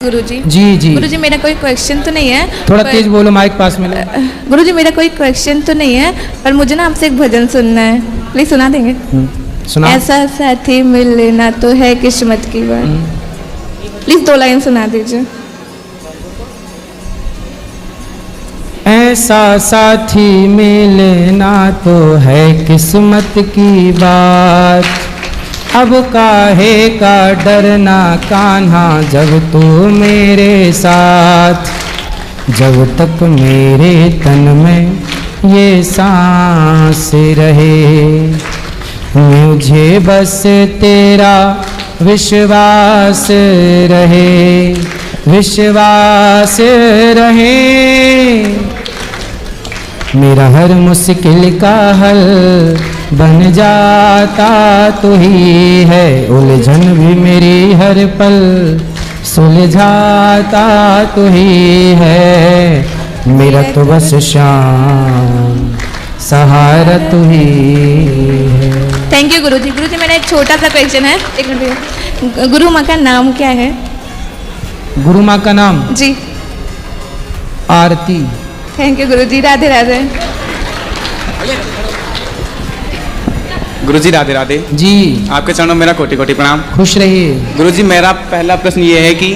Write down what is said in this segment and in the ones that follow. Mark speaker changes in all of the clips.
Speaker 1: गुरुजी
Speaker 2: जी जी
Speaker 1: गुरुजी मेरा कोई क्वेश्चन तो नहीं है।
Speaker 2: थोड़ा
Speaker 1: पर-
Speaker 2: तेज बोलो, माइक पास में ले।
Speaker 1: गुरुजी मेरा कोई क्वेश्चन तो नहीं है, पर मुझे ना आपसे एक भजन सुनना है, प्लीज सुना देंगे?
Speaker 2: सुना।
Speaker 1: ऐसा साथी मिलना तो है किस्मत की बात, प्लीज 2 लाइन सुना दीजिए।
Speaker 2: ऐसा साथी मिलना तो है किस्मत की बात, अब काहे का डरना कान्हा जब तू मेरे साथ, जब तक मेरे तन में ये सांस रहे, मुझे बस तेरा विश्वास रहे, विश्वास रहे, मेरा हर मुश्किल का हल बन जाता तू ही है, उलझन भी मेरी हर पल सुलझाता तू ही है, मेरा तो बस शाम सहारा तू ही है।
Speaker 1: थैंक यू गुरुजी। गुरुजी मेरा एक छोटा सा क्वेश्चन है, एक मिनट। गुरु माँ का नाम क्या है?
Speaker 2: गुरु माँ का नाम
Speaker 1: जी।
Speaker 2: आरती।
Speaker 1: थैंक यू गुरुजी। राधे राधे।
Speaker 3: गुरुजी राधे राधे।
Speaker 2: जी
Speaker 3: आपके चरणों में मेरा कोटि कोटि प्रणाम।
Speaker 2: खुश रहिए।
Speaker 3: गुरुजी मेरा पहला प्रश्न ये है कि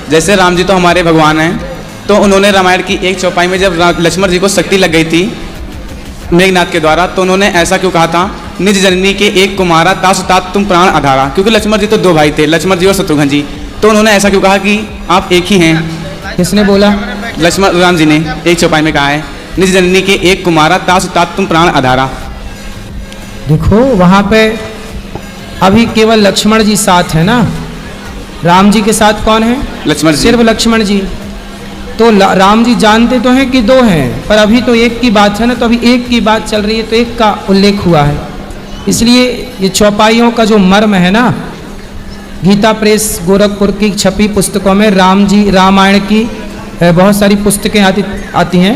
Speaker 3: जैसे राम जी तो हमारे भगवान हैं, तो उन्होंने रामायण की एक चौपाई में जब लक्ष्मण जी को शक्ति लग गई थी मेघनाथ के द्वारा, तो उन्होंने ऐसा क्यों कहा था, निज जननी के एक कुमारा तासु तात तुम प्राण आधारा, क्योंकि लक्ष्मण जी तो 2 भाई थे, लक्ष्मण जी और शत्रुघ्न जी, तो उन्होंने ऐसा क्यों कहा कि आप एक ही हैं?
Speaker 2: किसने बोला?
Speaker 3: लक्ष्मण राम जी ने एक चौपाई में कहा है, निज जननी के एक कुमारा तासु तात तुम प्राण आधारा।
Speaker 2: देखो वहां पे अभी केवल लक्ष्मण जी साथ है ना, राम जी के साथ कौन है?
Speaker 3: लक्ष्मण जी।
Speaker 2: सिर्फ लक्ष्मण जी। तो राम जी जानते तो हैं कि 2 हैं, पर अभी तो एक की बात है ना, तो अभी एक की बात चल रही है, तो एक का उल्लेख हुआ है। इसलिए ये चौपाइयों का जो मर्म है ना, गीता प्रेस गोरखपुर की छपी पुस्तकों में राम जी रामायण की बहुत सारी पुस्तकें आती हैं,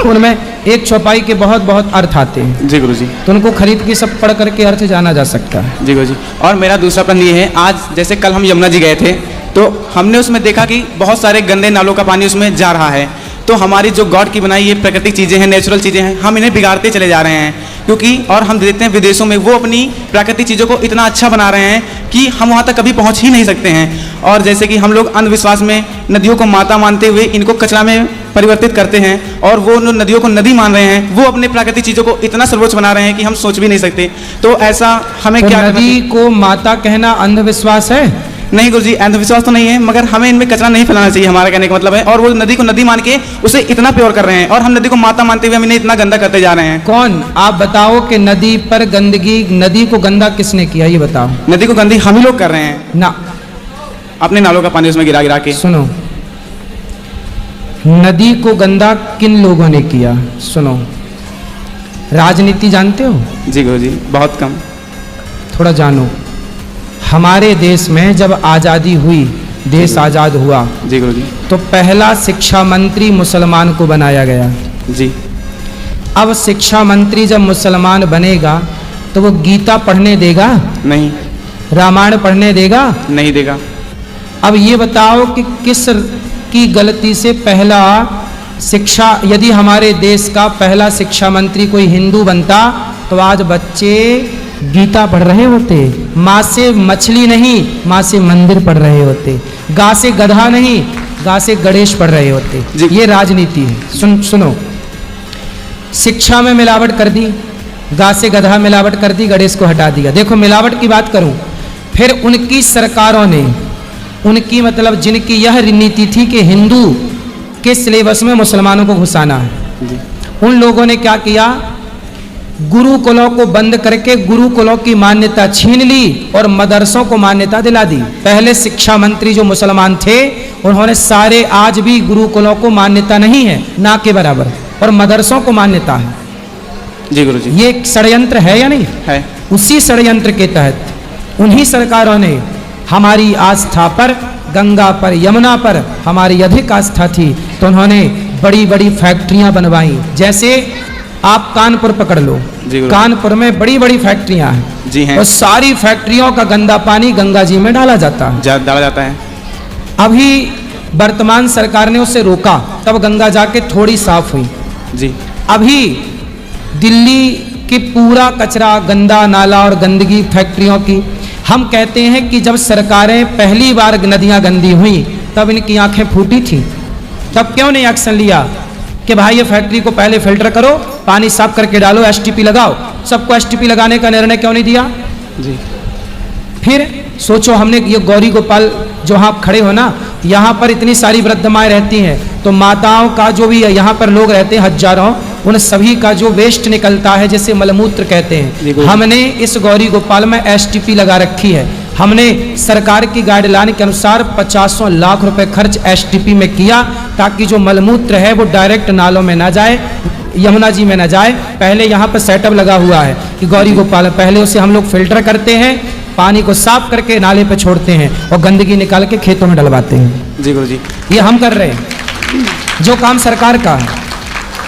Speaker 2: उनमें एक चौपाई के बहुत बहुत अर्थ आते हैं।
Speaker 3: जी गुरुजी।
Speaker 2: तो उनको खरीद के सब पढ़ करके अर्थ जाना जा सकता है।
Speaker 3: जी गुरुजी। और मेरा दूसरा प्रश्न ये है, आज जैसे कल हम यमुना जी गए थे, तो हमने उसमें देखा कि बहुत सारे गंदे नालों का पानी उसमें जा रहा है, तो हमारी जो गॉड की बनाई ये प्राकृतिक चीज़ें हैं, नेचुरल चीज़ें हैं, हम इन्हें बिगाड़ते चले जा रहे हैं, क्योंकि और हम देखते हैं विदेशों में वो अपनी प्राकृतिक चीज़ों को इतना अच्छा बना रहे हैं कि हम वहाँ तक कभी पहुँच ही नहीं सकते हैं। और जैसे कि हम लोग अंधविश्वास में नदियों को माता मानते हुए इनको कचरा में परिवर्तित करते हैं, और वो नदियों को नदी मान रहे हैं, वो अपने प्राकृतिक चीज़ों को इतना सर्वोच्च बना रहे हैं कि हम सोच भी नहीं सकते। तो ऐसा हमें
Speaker 2: तो
Speaker 3: क्या
Speaker 2: नदी को माता कहना अंधविश्वास है?
Speaker 3: नहीं गुरुजी, अंधविश्वास तो नहीं है, मगर हमें इनमें कचरा नहीं फैलाना चाहिए, हमारा कहने का मतलब है। और वो नदी को नदी मान के उसे इतना प्योर कर रहे हैं, और हम नदी को माता मानते हुए हम इन्हें इतना गंदा करते जा रहे हैं।
Speaker 2: कौन? आप बताओ कि नदी पर गंदगी, नदी को गंदा किसने किया, ये बताओ।
Speaker 3: नदी को गंदी हम ही लोग कर रहे हैं,
Speaker 2: ना,
Speaker 3: अपने नालों का पानी उसमें गिरा गिरा के।
Speaker 2: सुनो, नदी को गंदा किन लोगों ने किया? सुनो, राजनीति जानते हो?
Speaker 3: जी गुरुजी, बहुत कम।
Speaker 2: थोड़ा जानो। हमारे देश में जब आज़ादी हुई, देश आज़ाद हुआ,
Speaker 3: जी गुरुजी।
Speaker 2: तो पहला शिक्षा मंत्री मुसलमान को बनाया गया।
Speaker 3: जी।
Speaker 2: अब शिक्षा मंत्री जब मुसलमान बनेगा तो वो गीता पढ़ने देगा?
Speaker 3: नहीं।
Speaker 2: रामायण पढ़ने देगा?
Speaker 3: नहीं देगा।
Speaker 2: अब ये बताओ कि किस की गलती से पहला शिक्षा, यदि हमारे देश का पहला शिक्षा मंत्री कोई हिंदू बनता तो आज बच्चे गीता पढ़ रहे होते, माँ से मछली नहीं, माँ से मंदिर पढ़ रहे होते, गा से गधा नहीं, गा से गणेश पढ़ रहे होते। ये राजनीति है। सुनो, शिक्षा में मिलावट कर दी, गा से गधा मिलावट कर दी, गणेश को हटा दिया। देखो मिलावट की बात करूं, फिर उनकी सरकारों ने, उनकी मतलब जिनकी यह नीति थी कि हिंदू के सिलेबस में मुसलमानों को घुसाना है, उन लोगों ने क्या किया, गुरुकुलों को बंद करके गुरुकुलों की मान्यता छीन ली और मदरसों को मान्यता दिला दी। पहले शिक्षा मंत्री जो मुसलमान थे, उन्होंने सारे, आज भी गुरुकुलों को मान्यता नहीं है, ना के बराबर, और मदरसों को मान्यता है।
Speaker 3: जी गुरुजी।
Speaker 2: ये षड्यंत्र है या नहीं
Speaker 3: है?
Speaker 2: उसी षड्यंत्र के तहत उन्हीं सरकारों ने हमारी आस्था पर, गंगा पर, यमुना पर हमारी अधिक आस्था थी, तो उन्होंने बड़ी बड़ी फैक्ट्रियां बनवाई। जैसे आप कानपुर पकड़ लो, कानपुर में बड़ी बड़ी फैक्ट्रियां हैं।
Speaker 3: जी हैं।
Speaker 2: और सारी फैक्ट्रियों का गंदा पानी गंगा जी में डाला जाता है।
Speaker 3: डाला जाता है।
Speaker 2: अभी वर्तमान सरकार ने उसे रोका, तब गंगा जाके थोड़ी साफ हुई।
Speaker 3: जी
Speaker 2: अभी दिल्ली की पूरा कचरा, गंदा नाला और गंदगी फैक्ट्रियों की, हम कहते हैं कि जब सरकारें पहली बार नदियां गंदी हुई तब इनकी आंखें फूटी थी, तब क्यों नहीं एक्शन लिया कि भाई ये फैक्ट्री को पहले फिल्टर करो, पानी साफ करके डालो, एसटीपी लगाओ। सबको एसटीपी लगाने का निर्णय क्यों नहीं दिया?
Speaker 3: जी
Speaker 2: फिर सोचो, हमने ये गौरी गोपाल जो आप खड़े हो ना, यहाँ पर इतनी सारी वृद्ध माएँ रहती हैं, तो माताओं का जो भी यहाँ पर लोग रहते हैं हजारों, उन सभी का जो वेस्ट निकलता है जिसे मलमूत्र कहते हैं, हमने इस गौरी गोपाल में एसटीपी लगा रखी है। हमने सरकार की गाइडलाइन के अनुसार 50 लाख रुपए खर्च एसटीपी में किया, ताकि जो मलमूत्र है वो डायरेक्ट नालों में ना जाए, यमुना जी में ना जाए। पहले यहाँ पर सेटअप लगा हुआ है कि गौरी गोपाल, पहले उसे हम लोग फिल्टर करते हैं, पानी को साफ करके नाले पे छोड़ते हैं और गंदगी निकाल के खेतों में डलवाते हैं।
Speaker 3: जी गुरुजी,
Speaker 2: ये हम कर रहे हैं, जो काम सरकार का है।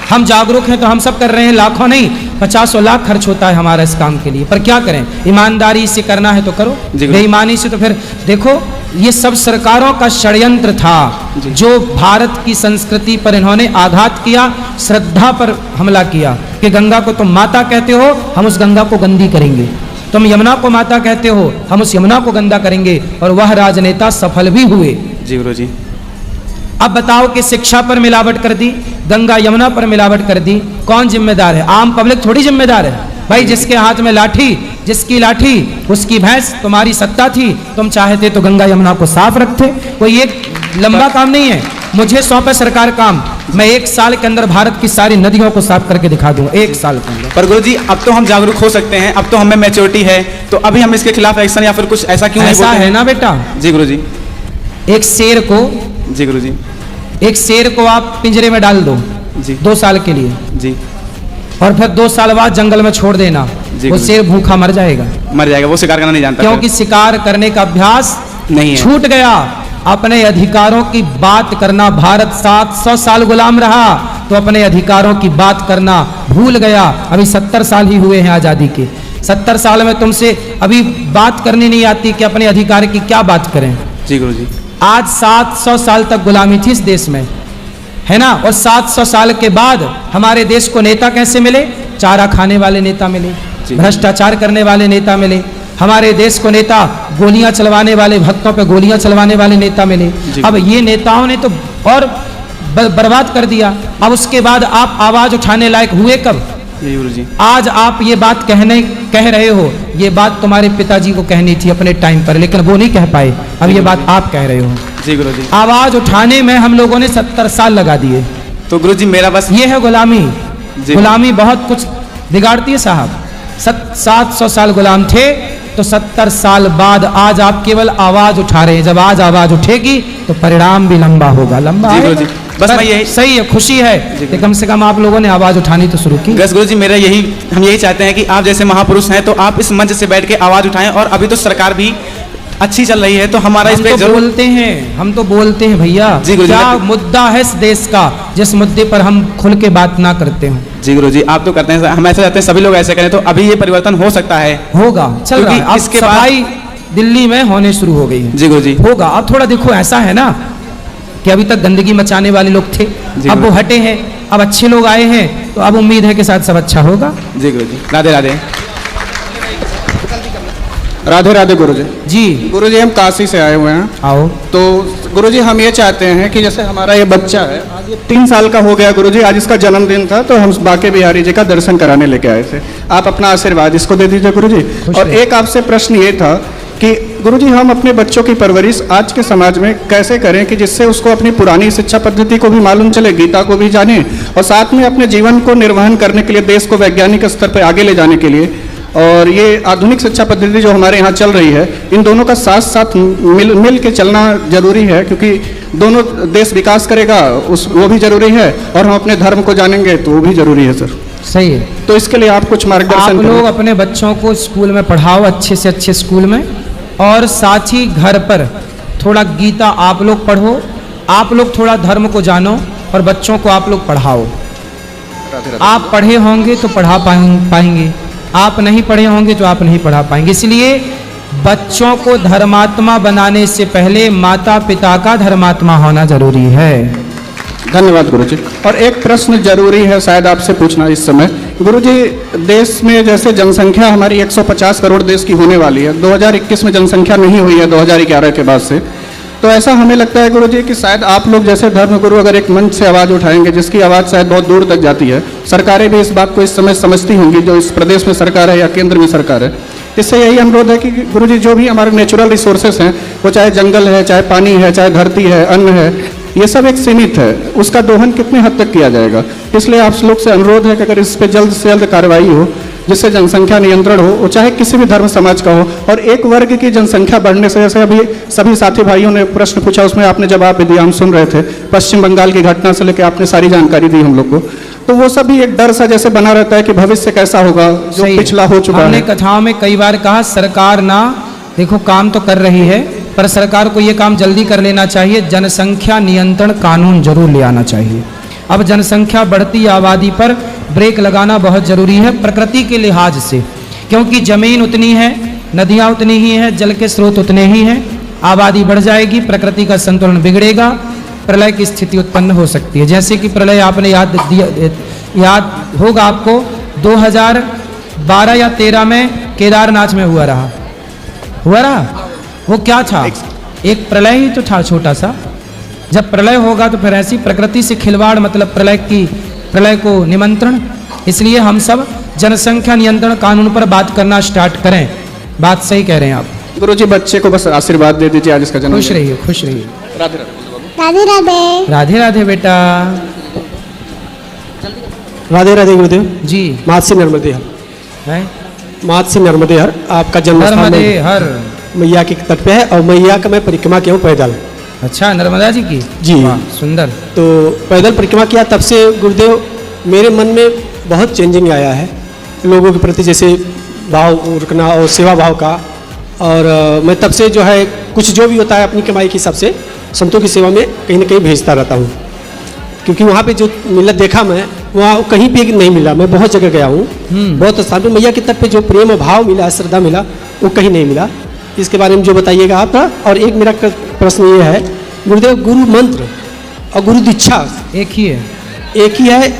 Speaker 2: हम जागरूक हैं तो हम सब कर रहे हैं, लाखों नहीं 50 लाख खर्च होता है हमारा इस काम के लिए, पर क्या करें, ईमानदारी से करना है तो करो, बेईमानी से तो फिर देखो, ये सब सरकारों का षड्यंत्र था, जो भारत की संस्कृति पर इन्होंने आघात किया, श्रद्धा पर हमला किया कि गंगा को तुम माता कहते हो, हम उस गंगा को गंदी करेंगे। तुम यमुना को माता कहते हो, हम उस यमुना को गंदा करेंगे, और वह राजनेता सफल भी हुए।
Speaker 3: जी गुरुजी।
Speaker 2: अब बताओ कि शिक्षा पर मिलावट कर दी, गंगा यमुना पर मिलावट कर दी, कौन जिम्मेदार है? आम पब्लिक थोड़ी जिम्मेदार है भाई। जिसके हाथ में लाठी, जिसकी लाठी उसकी भैंस, तुम्हारी सत्ता थी, तुम चाहते तो गंगा यमुना को साफ रखते। कोई एक लंबा काम नहीं है, मुझे सौंपे सरकार काम, मैं 1 साल के अंदर भारत की सारी नदियों को साफ करके दिखा दूंगा, 1 साल के अंदर।
Speaker 3: पर गुरुजी, अब तो हम जागरूक हो सकते हैं, अब तो हमें मैच्योरिटी है, तो अभी हम इसके खिलाफ एक्शन या फिर कुछ ऐसा क्यों नहीं
Speaker 2: ऐसा
Speaker 3: बोलते
Speaker 2: है ना बेटा?
Speaker 3: जी गुरुजी।
Speaker 2: एक शेर को,
Speaker 3: जी गुरुजी।
Speaker 2: एक शेर को आप पिंजरे में डाल दो
Speaker 3: जी
Speaker 2: 2 साल के लिए,
Speaker 3: जी,
Speaker 2: और फिर 2 साल बाद जंगल में छोड़ देना, वो शेर भूखा मर जाएगा।
Speaker 3: मर जाएगा, वो शिकार करना नहीं जानता,
Speaker 2: क्योंकि शिकार करने का अभ्यास
Speaker 3: नहीं है,
Speaker 2: छूट गया। अपने अधिकारों की बात करना, भारत 700 साल गुलाम रहा तो अपने अधिकारों की बात करना भूल गया। अभी 70 साल ही हुए हैं आजादी के, 70 साल में तुमसे अभी बात करनी नहीं आती कि अपने अधिकार की क्या बात करें।
Speaker 3: जी गुरुजी।
Speaker 2: आज 700 साल तक गुलामी थी इस देश में, है ना? और 700 साल के बाद हमारे देश को नेता कैसे मिले? चारा खाने वाले नेता मिले, भ्रष्टाचार करने वाले नेता मिले, हमारे देश को नेता गोलियां चलवाने वाले, भक्तों पे गोलियां चलवाने वाले नेता मिले। अब ये नेताओं ने तो और बर्बाद कर दिया। अब उसके बाद आप आवाज उठाने लायक हुए कब?
Speaker 3: जी गुरुजी।
Speaker 2: आज आप ये बात कह रहे हो, ये बात तुम्हारे पिताजी को कहनी थी अपने टाइम पर, लेकिन वो नहीं कह पाए, अब ये बात आप कह रहे हो।
Speaker 3: जी गुरुजी।
Speaker 2: आवाज उठाने में हम लोगों ने 70 साल लगा दिए।
Speaker 3: तो गुरुजी मेरा बस
Speaker 2: ये है गुलामी। गुलामी बहुत कुछ बिगाड़ती है साहब। 700 साल गुलाम थे, तो 70 साल बाद आज आप केवल आवाज उठा रहे हैं। जब आज आवाज उठेगी तो परिणाम भी लंबा होगा, लंबा
Speaker 3: जी बस मैं यही,
Speaker 2: सही है, खुशी है कि कम से कम आप लोगों ने आवाज उठानी तो शुरू की।
Speaker 3: बस गुरुजी मेरा यही, हम यही चाहते हैं कि आप जैसे महापुरुष हैं तो आप इस मंच से बैठ के आवाज उठाएं। और अभी तो सरकार भी अच्छी चल रही है, तो हमारा इस पे जरूर
Speaker 2: बोलते हैं, हम तो बोलते हैं भैया।
Speaker 3: जी गुरुजी।
Speaker 2: क्या मुद्दा है इस देश का जिस मुद्दे पर हम खुल के बात ना करते हो?
Speaker 3: जी गुरुजी, आप तो करते हैं, हम ऐसा चाहते हैं सभी लोग ऐसे करें, तो अभी ये परिवर्तन हो सकता है,
Speaker 2: होगा, चल रहा है। अब
Speaker 3: इसके
Speaker 2: सफाई दिल्ली में होने शुरू हो गई है।
Speaker 3: जी गुरुजी।
Speaker 2: होगा। अब थोड़ा देखो, ऐसा है ना कि अभी तक गंदगी मचाने वाले लोग थे, अब वो हटे हैं, अब अच्छे लोग आए हैं, तो अब उम्मीद है कि साथ सब अच्छा होगा।
Speaker 3: जी गुरुजी। राधे राधे।
Speaker 4: राधे राधे गुरुजी।
Speaker 2: जी
Speaker 4: गुरुजी, हम काशी से आए हुए हैं।
Speaker 2: आओ।
Speaker 4: तो गुरुजी हम ये चाहते हैं कि जैसे हमारा ये बच्चा है, आज ये 3 साल का हो गया गुरुजी, आज इसका जन्मदिन था, तो हम बांके बिहारी जी का दर्शन कराने लेके आए थे। आप अपना आशीर्वाद इसको दे दीजिए गुरुजी। और एक आपसे प्रश्न ये था कि गुरुजी, हम अपने बच्चों की परवरिश आज के समाज में कैसे करें कि जिससे उसको अपनी पुरानी शिक्षा पद्धति को भी मालूम चले, गीता को भी जाने, और साथ में अपने जीवन को निर्वहन करने के लिए, देश को वैज्ञानिक स्तर पर आगे ले जाने के लिए, और ये आधुनिक शिक्षा पद्धति जो हमारे यहाँ चल रही है, इन दोनों का साथ साथ मिल के चलना जरूरी है, क्योंकि दोनों देश विकास करेगा वो भी जरूरी है, और हम अपने धर्म को जानेंगे तो वो भी जरूरी है सर।
Speaker 2: सही है।
Speaker 4: तो इसके लिए आप कुछ मार्गदर्शन
Speaker 2: आप लोग अपने बच्चों को स्कूल में पढ़ाओ, अच्छे से अच्छे स्कूल में, और साथ ही घर पर थोड़ा गीता आप लोग पढ़ो, आप लोग थोड़ा धर्म को जानो, और बच्चों को आप लोग पढ़ाओ। आप पढ़े होंगे तो पढ़ा पाएंगे, आप नहीं पढ़े होंगे तो आप नहीं पढ़ा पाएंगे। इसलिए बच्चों को धर्मात्मा बनाने से पहले माता पिता का धर्मात्मा होना जरूरी है।
Speaker 4: धन्यवाद गुरुजी। और एक प्रश्न जरूरी है शायद आपसे पूछना इस समय। गुरुजी, देश में जैसे जनसंख्या हमारी 150 करोड़ देश की होने वाली है, 2021 में जनसंख्या नहीं हुई है 2011 के बाद से, तो ऐसा हमें लगता है गुरुजी कि शायद आप लोग जैसे धर्मगुरु अगर एक मंच से आवाज़ उठाएंगे जिसकी आवाज़ शायद बहुत दूर तक जाती है, सरकारें भी इस बात को इस समय समझती होंगी, जो इस प्रदेश में सरकार है या केंद्र में सरकार है। इससे यही अनुरोध है कि गुरुजी जो भी हमारे नेचुरल रिसोर्सेस हैं, वो चाहे जंगल है, चाहे पानी है, चाहे धरती है, अन्न है, ये सब एक सीमित है, उसका दोहन कितने हद तक किया जाएगा। इसलिए आप लोग से अनुरोध है कि अगर इस पर जल्द से जल्द कार्रवाई हो जिससे जनसंख्या नियंत्रण हो, वो चाहे किसी भी धर्म समाज का हो। और एक वर्ग की जनसंख्या बढ़ने से, जैसे अभी सभी साथी भाइयों ने प्रश्न पूछा उसमें आपने जवाब भी दिया, हम सुन रहे थे, पश्चिम बंगाल की घटना से लेकर आपने सारी जानकारी दी हम लोग को, तो वो सब भी एक डर सा जैसे बना रहता है कि भविष्य कैसा होगा जो पिछला हो चुका है।
Speaker 2: हमने कथाओं में कई बार कहा सरकार ना देखो काम तो कर रही है, पर सरकार को ये काम जल्दी कर लेना चाहिए, जनसंख्या नियंत्रण कानून जरूर ले आना चाहिए। अब जनसंख्या बढ़ती आबादी पर ब्रेक लगाना बहुत जरूरी है प्रकृति के लिहाज से, क्योंकि जमीन उतनी है, नदियाँ उतनी ही हैं, जल के स्रोत उतने ही हैं, आबादी बढ़ जाएगी, प्रकृति का संतुलन बिगड़ेगा, प्रलय की स्थिति उत्पन्न हो सकती है। जैसे कि प्रलय आपने याद होगा आपको 2012 या 13 में केदारनाथ में हुआ रहा, वो क्या था? एक प्रलय ही तो था छोटा सा। जब प्रलय होगा तो फिर ऐसी प्रकृति से खिलवाड़, मतलब प्रलय को निमंत्रण। इसलिए हम सब जनसंख्या नियंत्रण कानून पर बात करना स्टार्ट करें। बात सही कह रहे हैं आप।
Speaker 4: गुरुजी बच्चे को बस आशीर्वाद दे दीजिए, आज इसका जन्म।
Speaker 2: खुश रहिए, खुश रहिए।
Speaker 4: राधे
Speaker 5: राधे राधे।
Speaker 2: राधे राधे बेटा।
Speaker 6: राधे राधे गुरुदेव
Speaker 2: जी।
Speaker 6: मात से नर्मदे हर,
Speaker 2: है
Speaker 6: मात से नर्मदे हर आपका जन्म स्थान
Speaker 2: नर्मदे हर
Speaker 6: मैया के तट पे है और मैया का मैं परिक्रमा किया हूँ पैदल।
Speaker 2: अच्छा, नर्मदा जी की
Speaker 6: जी।
Speaker 2: वाह, सुंदर।
Speaker 6: तो पैदल परिक्रमा किया, तब से गुरुदेव मेरे मन में बहुत चेंजिंग आया है लोगों के प्रति, जैसे भाव रखना और सेवा भाव का। और मैं तब से जो है कुछ जो भी होता है अपनी कमाई के हिसाब से संतों की सेवा में कहीं ना कहीं भेजता रहता हूँ, क्योंकि वहाँ पे जो मिला देखा मैं वहाँ कहीं पे नहीं मिला। मैं बहुत जगह गया हूँ, बहुत स्थान पे मैया के तट पे जो प्रेम भाव मिला, श्रद्धा मिला, वो कहीं नहीं मिला। इसके बारे में जो बताइएगा आप। और एक मेरा प्रश्न ये है गुरुदेव, गुरु मंत्र और गुरु दीक्षा
Speaker 2: एक ही है?
Speaker 6: एक ही है।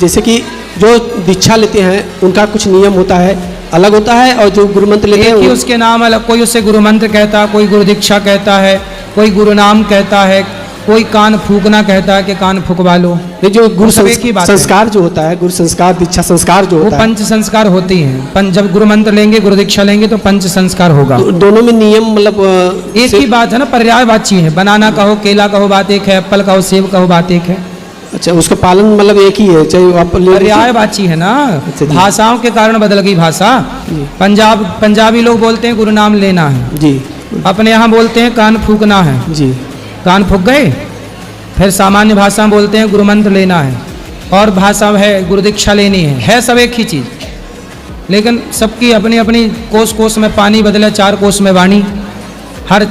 Speaker 6: जैसे कि जो दीक्षा लेते हैं उनका कुछ नियम होता है, अलग होता है, और जो गुरु मंत्र लेते हैं
Speaker 2: एक ही उसके नाम अलग। कोई उसे गुरु मंत्र कहता है, कोई गुरु दीक्षा कहता है, कोई गुरु नाम कहता है, कोई कान फूकना कहता है कि कान फुकवा लो।
Speaker 6: ये जो गुरु
Speaker 2: संस्कार
Speaker 6: जो होता है, गुरु संस्कार दीक्षा संस्कार जो होता है,
Speaker 2: पंच संस्कार होती हैं। जब गुरु मंत्र लेंगे, गुरु दीक्षा लेंगे तो पंच संस्कार होगा।
Speaker 6: दोनों में नियम मतलब
Speaker 2: एक ही बात है ना, पर्यायवाची है। बनाना कहो, केला कहो, बात एक है, एप्पल कहो, सेब कहो, बात एक है।
Speaker 6: अच्छा, उसका पालन मतलब एक ही है, चाहे आप
Speaker 2: पर्यायवाची है ना। भाषाओं के कारण बदल गई भाषा। पंजाबी लोग बोलते हैं गुरु नाम लेना है
Speaker 6: जी,
Speaker 2: अपने यहाँ बोलते हैं कान फूकना है
Speaker 6: जी,
Speaker 2: कान फूक गए। फिर सामान्य भाषा में बोलते हैं गुरु मंत्र लेना है, और भाषा है गुरु दीक्षा लेनी है सब एक ही चीज़, लेकिन सबकी अपनी अपनी कोस कोस में पानी बदले, 4 कोस में वाणी। हर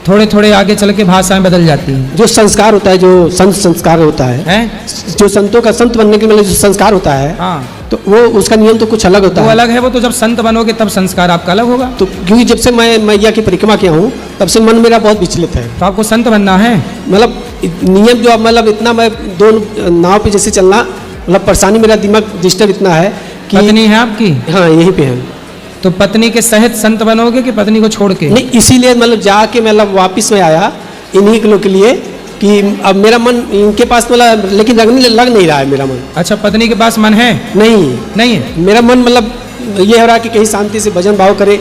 Speaker 2: थोड़े थोड़े आगे चल के भाषाएं बदल जाती हैं।
Speaker 6: जो संस्कार होता है, जो संत संस्कार होता है, जो संतों का संत बनने के मतलब जो संस्कार होता है,
Speaker 2: हाँ,
Speaker 6: तो वो उसका नियम तो कुछ अलग होता है।
Speaker 2: वो अलग है। वो तो जब संत बनोगे तब संस्कार आपका अलग होगा।
Speaker 6: तो क्योंकि जब से मैं मैया की परिक्रमा किया हूँ तब से मन मेरा बहुत विचलित है।
Speaker 2: तो आपको संत बनना है।
Speaker 6: मतलब नियम जो मतलब इतना, मैं 2 नाव पे जैसे चलना, मतलब परेशानी, मेरा दिमाग डिस्टर्ब इतना है कि।
Speaker 2: पत्नी है आपकी?
Speaker 6: हाँ, यहीं पे है।
Speaker 2: तो पत्नी के सहित संत बनोगे कि पत्नी को छोड़ के?
Speaker 6: नहीं, इसीलिए मतलब जाके मतलब वापस में आया इन्हीं के लोग के लिए कि अब मेरा मन इनके पास मतलब, लेकिन लग नहीं रहा है मेरा मन।
Speaker 2: अच्छा, पत्नी के पास मन है? नहीं है।
Speaker 6: मेरा मन मतलब ये हो रहा है कि कहीं शांति से भजन भाव करे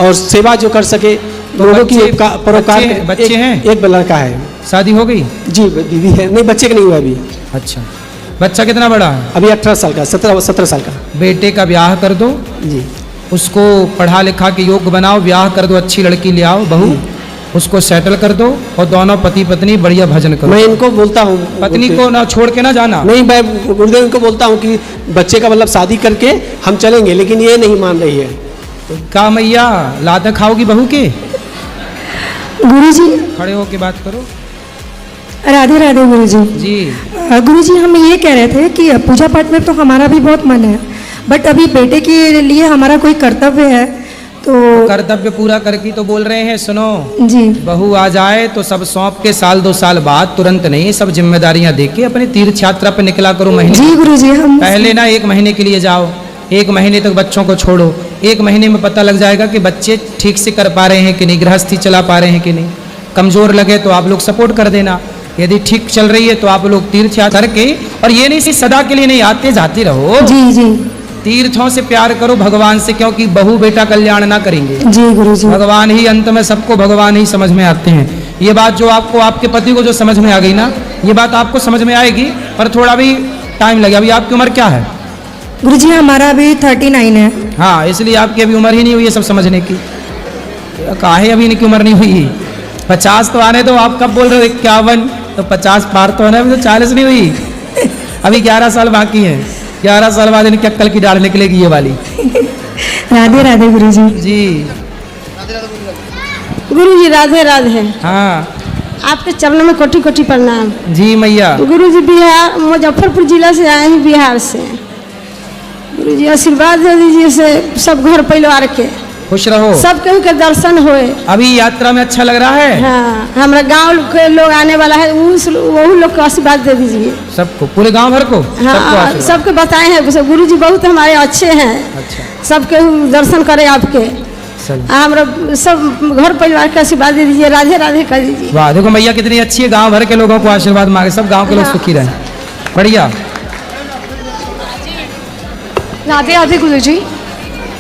Speaker 6: और सेवा जो कर सके, लोगों की परोपकार।
Speaker 2: बच्चे हैं?
Speaker 6: एक लड़का है।
Speaker 2: शादी हो गई?
Speaker 6: जी, बीवी है। नहीं, बच्चे का नहीं हुआ अभी।
Speaker 2: अच्छा, बच्चा कितना बड़ा है?
Speaker 6: अभी 18 साल का, 17 साल का।
Speaker 2: बेटे का ब्याह कर दो
Speaker 6: जी,
Speaker 2: उसको पढ़ा लिखा के योग्य बनाओ, ब्याह कर दो, अच्छी लड़की ले आओ, बहू, उसको सेटल कर दो, और दोनों पति पत्नी बढ़िया भजन करो।
Speaker 6: मैं इनको बोलता हूँ,
Speaker 2: पत्नी को ना छोड़ के ना जाना।
Speaker 6: नहीं, मैं गुरुदेव इनको बोलता हूँ कि बच्चे का मतलब शादी करके हम चलेंगे, लेकिन ये नहीं मान रही है।
Speaker 2: का मैया लात खाओगी बहू के?
Speaker 1: गुरुजी
Speaker 2: खड़े हो के बात करो।
Speaker 1: राधे राधे गुरुजी।
Speaker 2: जी।
Speaker 1: गुरुजी, हम ये कह रहे थे कि पूजा पाठ में तो हमारा भी बहुत मन है, बट अभी बेटे के लिए हमारा कोई कर्तव्य है, तो
Speaker 2: कर्तव्य पूरा करके तो बोल रहे हैं। सुनो,
Speaker 1: जी
Speaker 2: बहू आ जाए तो सब सौंप के साल 2 साल बाद, तुरंत नहीं, सब जिम्मेदारियां दे के अपने तीर्थ यात्रा पे निकला करो। महीने
Speaker 1: जी गुरुजी हम
Speaker 2: पहले ना 1 महीने के लिए जाओ, 1 महीने तक बच्चों को छोड़ो। 1 महीने में पता लग जाएगा कि बच्चे ठीक से कर पा रहे हैं कि नहीं, गृहस्थी चला पा रहे हैं कि नहीं। कमजोर लगे तो आप लोग सपोर्ट कर देना, यदि ठीक चल रही है तो आप लोग तीर्थ यात्रा करके, और ये नहीं सदा के लिए नहीं, आते जाते रहो।
Speaker 1: जी जी
Speaker 2: तीर्थों से प्यार करो भगवान से, क्योंकि बहू बेटा कल्याण ना करेंगे।
Speaker 1: जी गुरुजी
Speaker 2: भगवान ही अंत में, सबको भगवान ही समझ में आते हैं। ये बात जो आपको, आपके पति को जो समझ में आ गई ना, ये बात आपको समझ में आएगी, पर थोड़ा भी टाइम लगेगा। अभी आपकी उम्र क्या है?
Speaker 1: गुरुजी हमारा अभी 39 है।
Speaker 2: हाँ, इसलिए आपकी अभी उम्र ही नहीं हुई है सब समझने की। काहे अभी इनकी उम्र नहीं हुई? 50 तो आने दो। आप कब बोल रहे हो 51? तो 50 पार तो होना, अभी तो 40 नहीं हुई। अभी 11 साल बाकी है। 11 साल बाद इनकी अक्कल की डाल निकलेगी ये वाली।
Speaker 1: राधे राधे गुरुजी।
Speaker 2: जी
Speaker 7: गुरुजी राधे राधे।
Speaker 2: हाँ
Speaker 7: आपके चरणों में कोटि कोटि प्रणाम।
Speaker 2: जी मैया।
Speaker 7: गुरुजी बिहार, मुजफ्फरपुर जिला से आए हैं, बिहार से। गुरुजी आशीर्वाद दे दीजिए से सब घर परिवार के,
Speaker 2: खुश रहो।
Speaker 7: सब केहू के दर्शन होए।
Speaker 2: अभी यात्रा में अच्छा लग रहा है?
Speaker 7: हाँ, हमारा गांव के लोग आने वाला है, वही लोग को आशीर्वाद दे दीजिए।
Speaker 2: सबको, पूरे गांव भर को? सबको
Speaker 7: हाँ,
Speaker 2: आशीर्वाद।
Speaker 7: सबके बताए हैं गुरुजी बहुत हमारे अच्छे हैं।
Speaker 2: अच्छा
Speaker 7: सब केहू दर्शन करे आपके।
Speaker 2: चलो।
Speaker 7: हमारा सब घर परिवार का आशीर्वाद दे दीजिए, राधे राधे कर दीजिए।
Speaker 2: वाह, देखो मैया कितनी अच्छी है, गांव भर के लोगों को आशीर्वाद मांगे, सब गांव के लोग
Speaker 7: हाँ।
Speaker 2: सुखी रहे। बढ़िया।
Speaker 8: राधे राधे गुरुजी।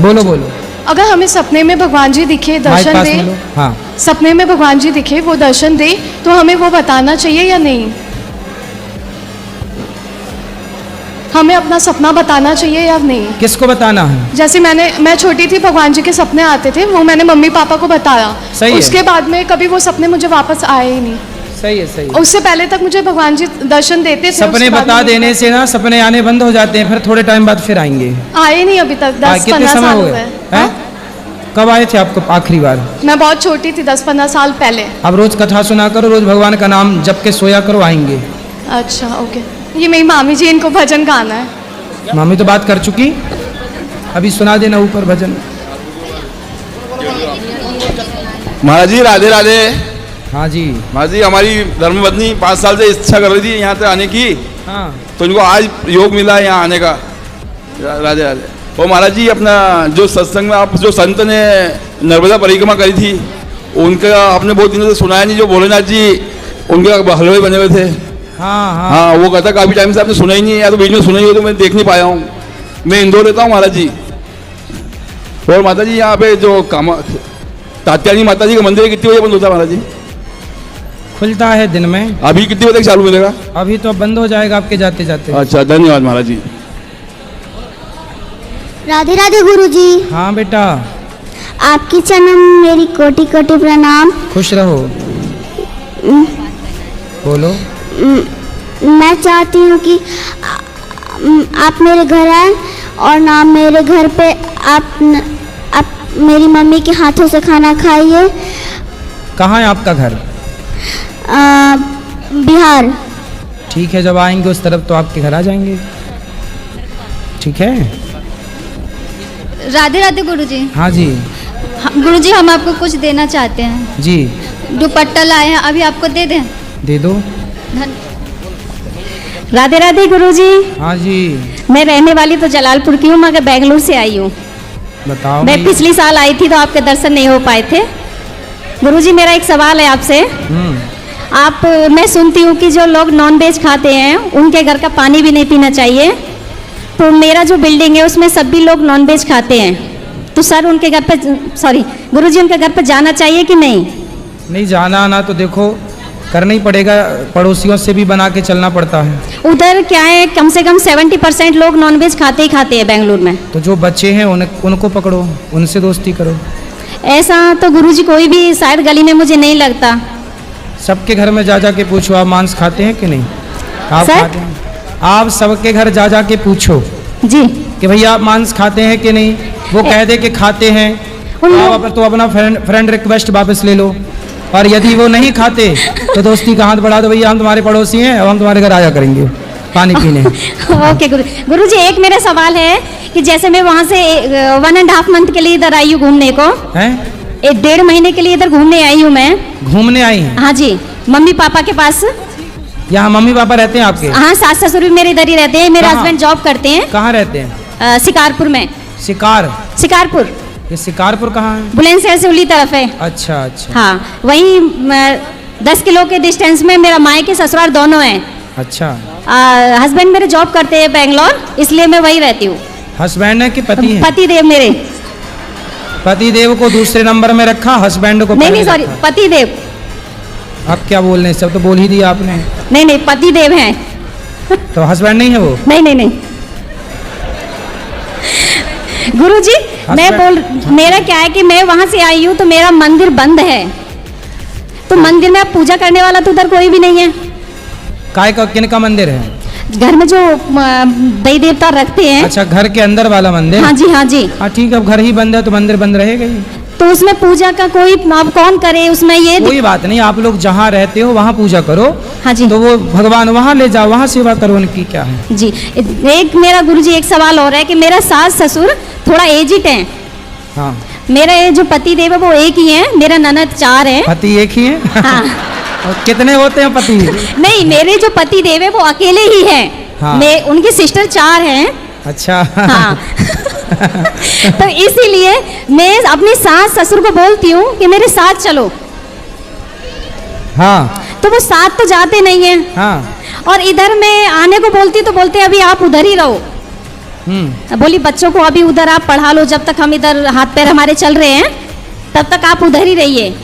Speaker 2: बोलो बोलो।
Speaker 8: अगर हमें सपने में भगवान जी दिखे,
Speaker 2: माइक
Speaker 8: दर्शन
Speaker 2: पास
Speaker 8: दे,
Speaker 2: में लो। हाँ
Speaker 8: सपने में भगवान जी दिखे, वो दर्शन दे, तो हमें वो बताना चाहिए या नहीं? हमें अपना सपना बताना चाहिए या नहीं?
Speaker 2: किसको बताना है?
Speaker 8: जैसे मैं छोटी थी, भगवान जी के सपने आते थे, वो मैंने मम्मी पापा को बताया।
Speaker 2: सही है।
Speaker 8: उसके बाद में कभी वो सपने मुझे वापस आए ही नहीं।
Speaker 2: सही है, सही है।
Speaker 8: उससे पहले तक मुझे भगवान जी दर्शन देते थे।
Speaker 2: सपने
Speaker 8: उसके बाद
Speaker 2: बता
Speaker 8: में
Speaker 2: देने से ना सपने आने बंद हो जाते हैं, फिर थोड़े टाइम बाद फिर आएंगे।
Speaker 8: आए नहीं अभी तक।
Speaker 2: हाँ,
Speaker 8: 10-15
Speaker 2: कितने समय
Speaker 8: साल
Speaker 2: हो
Speaker 8: हुए
Speaker 2: गए
Speaker 8: हैं।
Speaker 2: हैं? कब आए थे आपको आखिरी बार?
Speaker 8: मैं बहुत छोटी थी, 10-15 साल पहले।
Speaker 2: अब रोज कथा सुना करो, रोज भगवान का नाम जप के सोया करो, आएंगे।
Speaker 8: अच्छा ओके। ये मेरी मामी जी, इनको भजन गाना है।
Speaker 2: मामी तो बात कर चुकी, अभी सुना देना ऊपर भजन।
Speaker 9: महाराज जी राधे राधे।
Speaker 2: हाँ जी।
Speaker 9: महाराज जी हमारी धर्मपत्नी 5 साल से इच्छा कर रही थी यहाँ से आने की,
Speaker 2: हाँ
Speaker 9: तो इनको आज योग मिला है यहाँ आने का। राधे राधे। और महाराज जी अपना जो सत्संग में आप जो संत ने नर्मदा परिक्रमा करी थी, उनका आपने बहुत दिनों से सुनाया नहीं, जो भोलेनाथ जी उनके हलवे बने हुए थे।
Speaker 2: हाँ हाँ
Speaker 9: हाँ, वो कहता काफ़ी टाइम से आपने सुना ही नहीं है, या तो बीच में सुना ही हो तो मैं देख नहीं पाया हूँ। मैं इंदौर रहता हूँ महाराज जी। और माता जी यहाँ पे जो तात्यानी माता जी का मंदिर है, कितनी बजे बंद होता है महाराज जी?
Speaker 2: खुलता है दिन में।
Speaker 9: अभी कितनी बजे तक चालू मिलेगा?
Speaker 2: अभी तो बंद हो जाएगा आपके जाते जाते।
Speaker 9: अच्छा, धन्यवाद महाराज जी।
Speaker 5: राधे राधे गुरुजी।
Speaker 2: हाँ बेटा।
Speaker 5: आपकी चरण मेरी कोटि कोटि प्रणाम।
Speaker 2: खुश रहो। बोलो।
Speaker 5: मैं चाहती हूँ कि आप मेरे घर आए और ना मेरे घर पे आप मेरी मम्मी के हाथों से खाना खाइए।
Speaker 2: कहाँ है आपका घर?
Speaker 5: बिहार।
Speaker 2: ठीक है, जब आएंगे उस तरफ तो आपके घर आ जाएंगे। ठीक है।
Speaker 10: राधे राधे गुरुजी।
Speaker 2: हाँ जी।
Speaker 10: गुरुजी हम आपको कुछ देना चाहते हैं।
Speaker 2: जी।
Speaker 10: दुपट्टा लाए हैं, अभी आपको दे दें?
Speaker 2: दे दो।
Speaker 7: राधे राधे गुरुजी।
Speaker 2: हाँ जी।
Speaker 7: मैं रहने वाली तो जलालपुर की हूँ, मगर बेंगलुरु से आई हूँ।
Speaker 2: बताओ।
Speaker 7: मैं पिछली साल आई थी तो आपके दर्शन नहीं हो पाए थे। गुरुजी मेरा एक सवाल है आपसे। मैं सुनती हूँ कि जो लोग नॉन वेज खाते हैं उनके घर का पानी भी नहीं पीना चाहिए। तो मेरा जो बिल्डिंग है उसमें सभी लोग नॉन वेज खाते हैं, तो सर उनके घर पे, सॉरी गुरुजी उनके घर पे जाना चाहिए कि नहीं?
Speaker 2: नहीं जाना आना तो देखो करना ही पड़ेगा, पड़ोसियों से भी बना के चलना पड़ता है।
Speaker 7: उधर क्या है, कम से कम 70% लोग नॉन वेज खाते ही खाते हैं बेंगलुरु में।
Speaker 2: तो जो बच्चे हैं उनको पकड़ो, उनसे दोस्ती करो।
Speaker 7: ऐसा तो गुरुजी कोई भी शायद गली में मुझे नहीं लगता।
Speaker 2: सबके घर में जा जा के पूछो आप मांस खाते हैं कि नहीं। आप
Speaker 7: सर?
Speaker 2: खाते हैं? आप सबके घर जा जा के पूछो
Speaker 7: जी
Speaker 2: कि भैया आप मांस खाते हैं कि नहीं। वो कह दे कि खाते हैं, आप तो अपना फ्रेंड रिक्वेस्ट वापस ले लो। और यदि वो नहीं खाते तो दोस्ती का हाथ बढ़ा दो, भैया हम तुम्हारे पड़ोसी हैं, अब हम तुम्हारे घर आया करेंगे। पानी पीने।
Speaker 7: ओके गुरुजी, एक मेरा सवाल है कि जैसे मैं वहाँ से 1.5 मंथ के लिए इधर आई हूँ घूमने को,
Speaker 2: हैं?
Speaker 7: 1.5 महीने के लिए इधर घूमने आई हूँ मैं।
Speaker 2: घूमने आई हैं?
Speaker 7: हाँ जी, मम्मी पापा के पास।
Speaker 2: यहाँ मम्मी पापा रहते हैं आपके?
Speaker 7: हाँ, सास ससुर भी मेरे इधर ही रहते हैं। मेरे
Speaker 2: कहाँ?
Speaker 7: हस्बैंड जॉब करते हैं।
Speaker 2: कहाँ रहते हैं?
Speaker 7: शिकारपुर में। शिकारपुर।
Speaker 2: ये शिकारपुर कहाँ है?
Speaker 7: बुलंदशहर से उली तरफ है।
Speaker 2: अच्छा अच्छा।
Speaker 7: हाँ, वहीं 10 किलो के डिस्टेंस में मेरा मायके ससुराल दोनों हैं।
Speaker 2: अच्छा।
Speaker 7: हस्बैंड मेरे जॉब करते हैं बेंगलोर, इसलिए मैं वहीं रहती हूँ।
Speaker 2: हस्बैंड है कि पति है?
Speaker 7: पति देव मेरे।
Speaker 2: पति देव को दूसरे नंबर में रखा, हस्बैंड को
Speaker 7: नहीं
Speaker 2: पहले
Speaker 7: सॉरी,
Speaker 2: रखा।
Speaker 7: पति देव।
Speaker 2: अब क्या बोल रहे हैं, सब तो बोल ही दिया आपने।
Speaker 7: नहीं, पति देव हैं।
Speaker 2: तो हस्बैंड नहीं है वो?
Speaker 7: नहीं। गुरुजी, मेरा क्या है कि मैं वहां से आई हूँ तो मेरा मंदिर बंद है, तो मंदिर में अब पूजा करने वाला तो उधर कोई भी नहीं है।
Speaker 2: काय का किन का मंदिर है?
Speaker 7: घर में जो देवी देवता रखते हैं।
Speaker 2: अच्छा, घर के अंदर वाला मंदिर?
Speaker 7: हाँ जी, हाँ जी।
Speaker 2: हाँ ठीक है, अब घर ही बंद है तो मंदिर बंद रहेगा ही।
Speaker 7: तो उसमें पूजा का कोई अब कौन करे उसमें? ये
Speaker 2: कोई बात नहीं, आप लोग जहाँ रहते हो वहाँ पूजा करो।
Speaker 7: हाँ जी।
Speaker 2: तो वो भगवान वहाँ ले जाओ, वहाँ सेवा करो उनकी, क्या है
Speaker 7: जी। एक मेरा गुरुजी एक सवाल और है कि मेरा सास ससुर थोड़ा एजिड है।
Speaker 2: हाँ।
Speaker 7: मेरा ये जो पति देव है वो एक ही है, मेरा ननद 4 है।
Speaker 2: पति एक ही है?
Speaker 7: हाँ।
Speaker 2: और कितने होते हैं पति?
Speaker 7: नहीं, मेरे जो पति देव है वो अकेले ही है।
Speaker 2: हाँ।
Speaker 7: उनकी सिस्टर 4 हैं।
Speaker 2: अच्छा।
Speaker 7: हाँ। तो इसीलिए मैं अपनी सास ससुर को बोलती हूँ कि मेरे साथ चलो।
Speaker 2: हाँ।
Speaker 7: तो वो साथ तो जाते नहीं है।
Speaker 2: हाँ।
Speaker 7: और इधर मैं आने को बोलती तो बोलते अभी आप उधर ही रहो। बोली बच्चों को अभी उधर आप पढ़ा लो, जब तक हम इधर हाथ पैर हमारे चल रहे हैं तब तक आप उधर ही रहिए।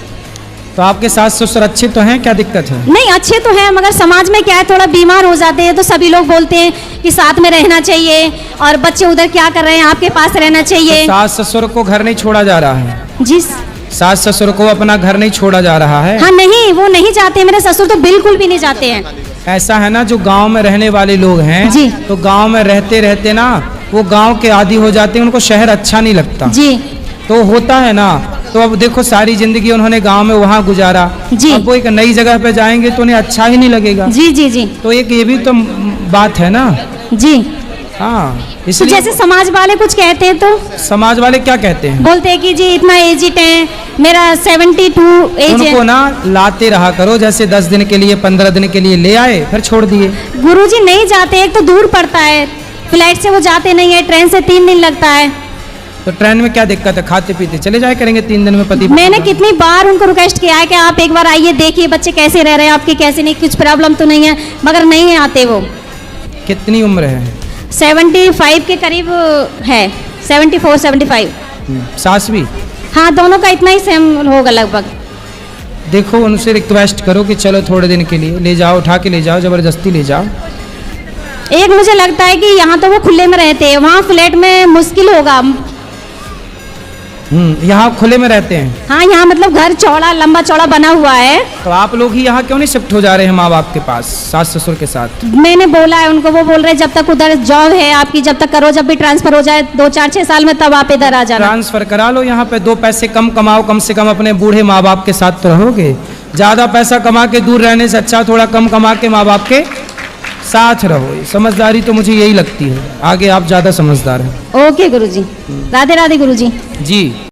Speaker 2: तो आपके सास ससुर अच्छे तो हैं, क्या दिक्कत है?
Speaker 7: नहीं, अच्छे तो हैं, मगर समाज में क्या है, थोड़ा बीमार हो जाते हैं तो सभी लोग बोलते हैं कि साथ में रहना चाहिए, और बच्चे उधर क्या कर रहे हैं, आपके पास रहना चाहिए।
Speaker 2: तो सास ससुर को घर नहीं छोड़ा जा रहा है?
Speaker 7: जी।
Speaker 2: सास ससुर को अपना घर नहीं छोड़ा जा रहा है?
Speaker 7: हाँ, नहीं, वो नहीं जाते, मेरे ससुर तो बिल्कुल भी नहीं जाते हैं।
Speaker 2: ऐसा है ना, जो गांव में रहने वाले लोग हैं
Speaker 7: जी,
Speaker 2: तो गांव में रहते रहते ना वो गांव के आदी हो जाते हैं, उनको शहर अच्छा नहीं लगता
Speaker 7: जी।
Speaker 2: तो होता है ना। तो अब देखो, सारी जिंदगी उन्होंने गांव में वहाँ गुजारा
Speaker 7: जी।
Speaker 2: अब वो एक नई जगह पे जाएंगे तो उन्हें अच्छा ही नहीं लगेगा।
Speaker 7: जी जी जी।
Speaker 2: तो एक ये भी तो बात है ना।
Speaker 7: जी।
Speaker 2: हाँ,
Speaker 7: तो
Speaker 2: इसलिए
Speaker 7: जैसे समाज वाले कुछ कहते हैं तो
Speaker 2: समाज वाले क्या कहते हैं?
Speaker 7: बोलते हैं कि जी इतना एजिट है, मेरा 72 एज है।
Speaker 2: उनको ना लाते रहा करो, जैसे 10 दिन के लिए 15 दिन के लिए ले आए फिर छोड़ दिए।
Speaker 7: गुरुजी नहीं जाते, एक तो दूर पड़ता है, फ्लाइट से वो जाते नहीं है, ट्रेन से 3 दिन लगता है।
Speaker 2: तो ट्रेन में क्या दिक्कत है, खाते पीते चले जाए करेंगे 3 दिन में पति।
Speaker 7: मैंने कितनी बार उनको रिक्वेस्ट किया है कि आप एक बार आइए, देखिए बच्चे कैसे रह रहे हैं आपके, कैसे नहीं, कुछ प्रॉब्लम तो नहीं है, मगर नहीं आते वो।
Speaker 2: कितनी उम्र है?
Speaker 7: 75 के करीब है, 74 75।
Speaker 2: सास भी?
Speaker 7: हाँ, दोनों का इतना ही सेम होगा लगभग।
Speaker 2: देखो, उनसे रिक्वेस्ट करो कि चलो थोड़े दिन के लिए ले जाओ, उठा के ले जाओ, जबरदस्ती ले जाओ।
Speaker 7: एक मुझे लगता है कि यहाँ तो वो खुले में रहते हैं, वहाँ फ्लैट में मुश्किल होगा।
Speaker 2: यहाँ खुले में रहते हैं?
Speaker 7: हाँ, यहाँ मतलब घर चौड़ा, लंबा चौड़ा बना हुआ है।
Speaker 2: तो आप लोग ही यहाँ क्यों नहीं शिफ्ट हो जा रहे हैं माँ बाप के पास, सास ससुर के साथ?
Speaker 7: मैंने बोला है उनको, वो बोल रहे जब तक उधर जॉब है आपकी, जब तक करो, जब भी ट्रांसफर हो जाए 2-4-6 साल में, तब आप इधर आ जाना।
Speaker 2: ट्रांसफर करा लो, यहाँ पे 2 पैसे कम कमाओ, कम से कम अपने बूढ़े माँ बाप के साथ तो रहोगे। ज़्यादा पैसा कमा के दूर रहने से अच्छा थोड़ा कम कमा के माँ बाप के साथ रहो। समझदारी तो मुझे यही लगती है, आगे आप ज़्यादा समझदार हैं।
Speaker 7: ओके गुरुजी, राधे राधे गुरुजी।
Speaker 2: जी।